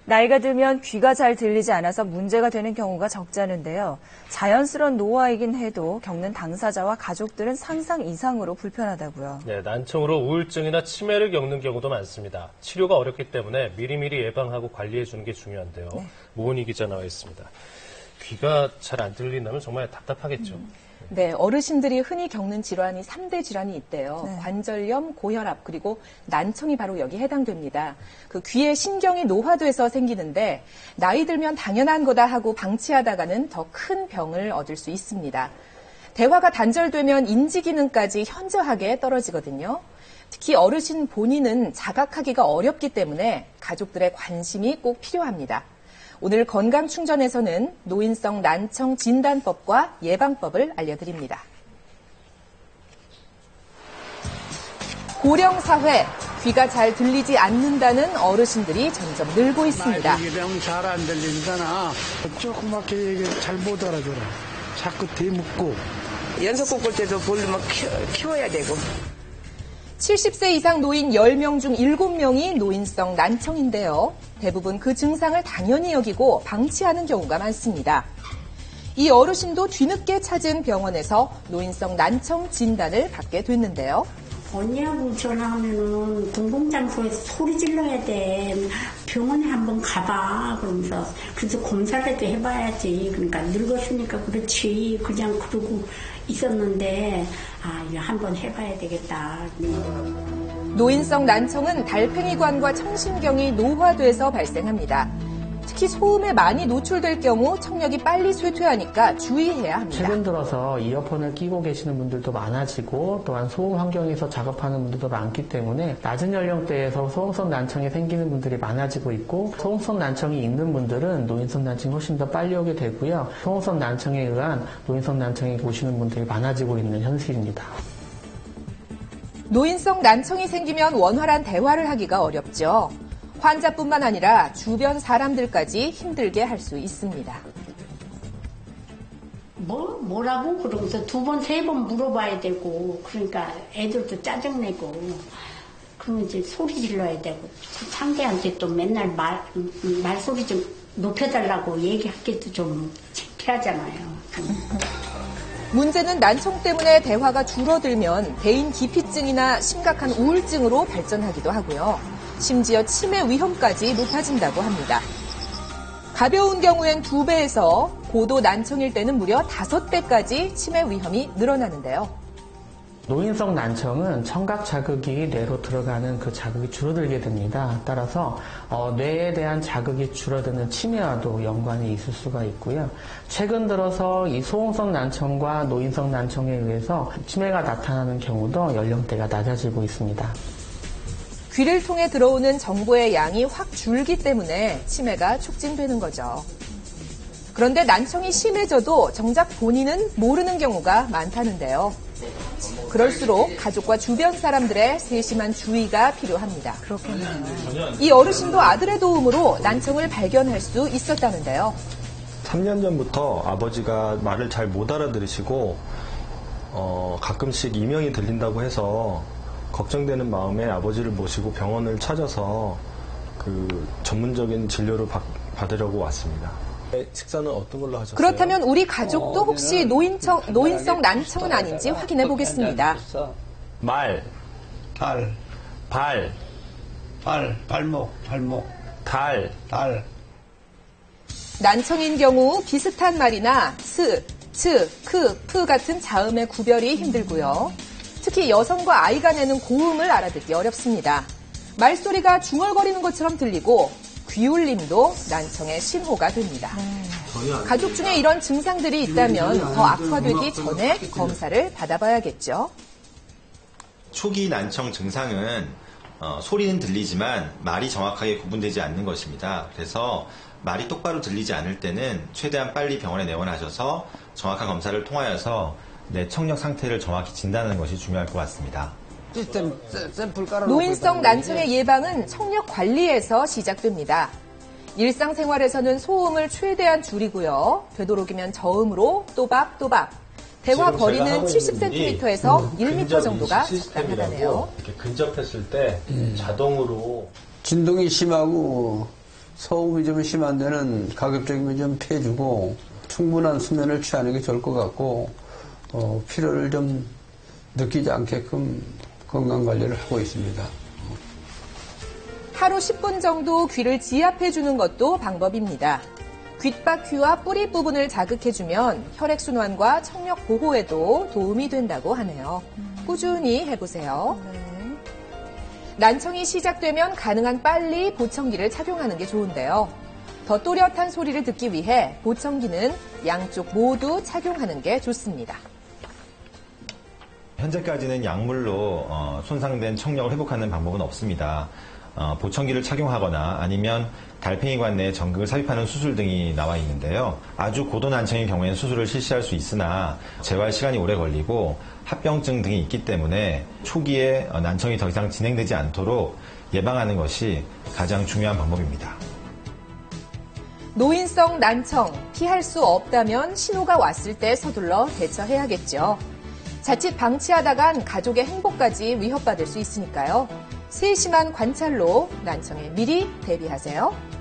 나이가 들면 귀가 잘 들리지 않아서 문제가 되는 경우가 적잖은데요. 자연스러운 노화이긴 해도 겪는 당사자와 가족들은 상상 이상으로 불편하다고요. 네, 난청으로 우울증이나 치매를 겪는 경우도 많습니다. 치료가 어렵기 때문에 미리미리 예방하고 관리해 주는 게 중요한데요. 네. 모은희 기자 나와 있습니다. 귀가 잘 안 들린다면 정말 답답하겠죠. 네, 어르신들이 흔히 겪는 질환이 3대 질환이 있대요. 네. 관절염, 고혈압, 그리고 난청이 바로 여기에 해당됩니다. 그 귀의 신경이 노화돼서 생기는데 나이 들면 당연한 거다 하고 방치하다가는 더 큰 병을 얻을 수 있습니다. 대화가 단절되면 인지 기능까지 현저하게 떨어지거든요. 특히 어르신 본인은 자각하기가 어렵기 때문에 가족들의 관심이 꼭 필요합니다. 오늘 건강충전에서는 노인성 난청 진단법과 예방법을 알려드립니다. 고령사회, 귀가 잘 들리지 않는다는 어르신들이 점점 늘고 있습니다. 말이 잘 안 들린다나 조그맣게 얘기 잘 못 알아들어. 자꾸 대묻고. 연속 볼 때도 볼륨을 키워야 되고. 70세 이상 노인 10명 중 7명이 노인성 난청인데요. 대부분 그 증상을 당연히 여기고 방치하는 경우가 많습니다. 이 어르신도 뒤늦게 찾은 병원에서 노인성 난청 진단을 받게 됐는데요. 언니하고 전화하면은 공공장소에서 소리 질러야 돼. 병원에 한번 가봐. 그러면서 그래서 검사라도 해봐야지. 그러니까 늙었으니까 그렇지. 그냥 그러고 있었는데 이거 한번 해봐야 되겠다. 노인성 난청은 달팽이관과 청신경이 노화돼서 발생합니다. 특히 소음에 많이 노출될 경우 청력이 빨리 쇠퇴하니까 주의해야 합니다. 최근 들어서 이어폰을 끼고 계시는 분들도 많아지고 또한 소음 환경에서 작업하는 분들도 많기 때문에 낮은 연령대에서 소음성 난청이 생기는 분들이 많아지고 있고 소음성 난청이 있는 분들은 노인성 난청이 훨씬 더 빨리 오게 되고요. 소음성 난청에 의한 노인성 난청이 오시는 분들이 많아지고 있는 현실입니다. 노인성 난청이 생기면 원활한 대화를 하기가 어렵죠. 환자뿐만 아니라 주변 사람들까지 힘들게 할 수 있습니다. 뭐라고? 그러면서 2번, 3번 물어봐야 되고, 그러니까 애들도 짜증내고, 그러면 이제 소리 질러야 되고, 상대한테 또 맨날 말소리 좀 높여달라고 얘기하기도 좀 창피하잖아요. 문제는 난청 때문에 대화가 줄어들면 대인 기피증이나 심각한 우울증으로 발전하기도 하고요. 심지어 치매 위험까지 높아진다고 합니다. 가벼운 경우엔 2배에서 고도 난청일 때는 무려 5배까지 치매 위험이 늘어나는데요. 노인성 난청은 청각 자극이 뇌로 들어가는 그 자극이 줄어들게 됩니다. 따라서 뇌에 대한 자극이 줄어드는 치매와도 연관이 있을 수가 있고요. 최근 들어서 이 소음성 난청과 노인성 난청에 의해서 치매가 나타나는 경우도 연령대가 낮아지고 있습니다. 귀를 통해 들어오는 정보의 양이 확 줄기 때문에 치매가 촉진되는 거죠. 그런데 난청이 심해져도 정작 본인은 모르는 경우가 많다는데요. 그럴수록 가족과 주변 사람들의 세심한 주의가 필요합니다. 그렇겠네요. 이 어르신도 아들의 도움으로 난청을 발견할 수 있었다는데요. 3년 전부터 아버지가 말을 잘 못 알아들으시고 가끔씩 이명이 들린다고 해서 걱정되는 마음에 아버지를 모시고 병원을 찾아서 그 전문적인 진료를 받으려고 왔습니다. 식사는 어떤 걸로 하셨어요? 그렇다면 우리 가족도 혹시 노인성 난청은 아닌지 확인해 보겠습니다. 말, 달, 발, 발목, 달. 난청인 경우 비슷한 말이나 스, 츠, 크, 프 같은 자음의 구별이 힘들고요. 특히 여성과 아이가 내는 고음을 알아듣기 어렵습니다. 말소리가 중얼거리는 것처럼 들리고 귀울림도 난청의 신호가 됩니다. 가족 중에 이런 증상들이 있다면 더 악화되기 전에 검사를 받아봐야겠죠. 초기 난청 증상은 소리는 들리지만 말이 정확하게 구분되지 않는 것입니다. 그래서 말이 똑바로 들리지 않을 때는 최대한 빨리 병원에 내원하셔서 정확한 검사를 통하여서 내 청력 상태를 정확히 진단하는 것이 중요할 것 같습니다. 노인성 난청의 예방은 청력 관리에서 시작됩니다. 일상생활에서는 소음을 최대한 줄이고요. 되도록이면 저음으로 또박또박. 대화 거리는 70cm에서 1m 정도가 적당하다네요. 이렇게 근접했을 때 자동으로 진동이 심하고 소음이 좀 심한 데는 가급적이면 좀 피해주고 충분한 수면을 취하는 게 좋을 것 같고 피로를 좀 느끼지 않게끔 건강관리를 하고 있습니다. 하루 10분 정도 귀를 지압해주는 것도 방법입니다. 귓바퀴와 뿌리 부분을 자극해주면 혈액순환과 청력 보호에도 도움이 된다고 하네요. 꾸준히 해보세요. 난청이 시작되면 가능한 빨리 보청기를 착용하는 게 좋은데요. 더 또렷한 소리를 듣기 위해 보청기는 양쪽 모두 착용하는 게 좋습니다. 현재까지는 약물로 손상된 청력을 회복하는 방법은 없습니다. 보청기를 착용하거나 아니면 달팽이관 내에 전극을 삽입하는 수술 등이 나와 있는데요. 아주 고도 난청인 경우에는 수술을 실시할 수 있으나 재활 시간이 오래 걸리고 합병증 등이 있기 때문에 초기에 난청이 더 이상 진행되지 않도록 예방하는 것이 가장 중요한 방법입니다. 노인성 난청, 피할 수 없다면 신호가 왔을 때 서둘러 대처해야겠죠. 자칫 방치하다간 가족의 행복까지 위협받을 수 있으니까요. 세심한 관찰로 난청에 미리 대비하세요.